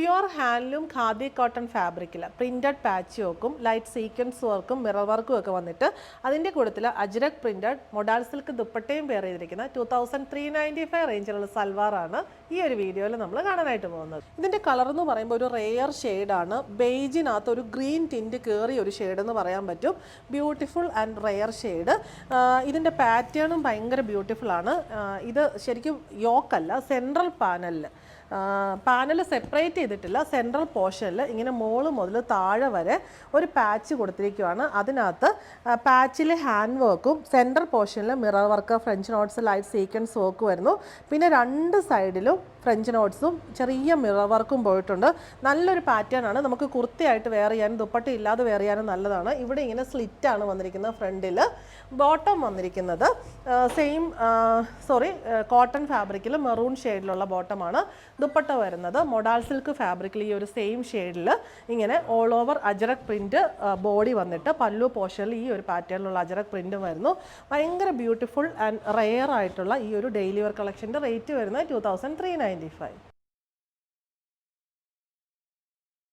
Pure handloom khadi cotton ഫാബ്രിക്കിൽ printed patch വർക്കും light sequence വർക്കും മിറർ വർക്കും ഒക്കെ വന്നിട്ട് അതിൻ്റെ കൂട്ടത്തിൽ അജ്രക് പ്രിൻറ്റഡ് മൊഡാൾ സിൽക്ക് ദുപ്പട്ടയും പെയർ ചെയ്തിരിക്കുന്ന 2395 റേഞ്ചിലുള്ള സൽവാറാണ് ഈ ഒരു വീഡിയോയിൽ നമ്മൾ കാണാനായിട്ട് പോകുന്നത്. ഇതിൻ്റെ കളർ എന്ന് പറയുമ്പോൾ ഒരു റെയർ ഷെയ്ഡാണ്. ബെയ്ജിനകത്ത് ഒരു ഗ്രീൻ ടിൻറ്റ് കയറിയ ഒരു ഷെയ്ഡ് എന്ന് പറയാൻ പറ്റും. Beautiful and rare shade. ഇതിൻ്റെ പാറ്റേണും ഭയങ്കര ബ്യൂട്ടിഫുൾ ആണ്. ഇത് ശരിക്കും യോക്കല്ല, സെൻട്രൽ പാനൽ സെപ്പറേറ്റ് ചെയ്തിട്ടില്ല. സെൻട്രൽ പോർഷനിൽ ഇങ്ങനെ മോള് മുതൽ താഴെ വരെ ഒരു പാച്ച് കൊടുത്തിരിക്കുകയാണ്. അതിനകത്ത് പാച്ചിൽ ഹാൻഡ് വർക്കും സെൻട്രൽ പോർഷനിൽ mirror work, French notes, light sequence work വരുന്നു. പിന്നെ രണ്ട് സൈഡിലും ഫ്രഞ്ച് നോട്ട്സും ചെറിയ മിറർ വർക്കും പോയിട്ടുണ്ട്. നല്ലൊരു പാറ്റേൺ ആണ്. നമുക്ക് കുർത്തിയായിട്ട് വെയർ ചെയ്യാനും ദുപ്പട്ട ഇല്ലാതെ വെയർ ചെയ്യാനും നല്ലതാണ്. ഇവിടെ ഇങ്ങനെ സ്ലിറ്റാണ് വന്നിരിക്കുന്നത്. ഫ്രണ്ടിൽ ബോട്ടം വന്നിരിക്കുന്നത് കോട്ടൺ ഫാബ്രിക്കിൽ മെറൂൺ ഷെയ്ഡിലുള്ള ബോട്ടമാണ്. ദുപ്പട്ട വരുന്നത് മൊഡാൾ സിൽക്ക് ഫാബ്രിക്കിൽ ഈ ഒരു സെയിം ഷെയ്ഡിൽ ഇങ്ങനെ all over ajrak print body വന്നിട്ട് പല്ലു പോർഷനിൽ ഈ ഒരു പാറ്റേണിലുള്ള അജറക് പ്രിൻറ്റും വരുന്നു. ഭയങ്കര ബ്യൂട്ടിഫുൾ ആൻഡ് റെയർ ആയിട്ടുള്ള ഈ ഒരു ഡെയിലി വെയർ കളക്ഷൻ്റെ റേറ്റ് വരുന്നത് 2395.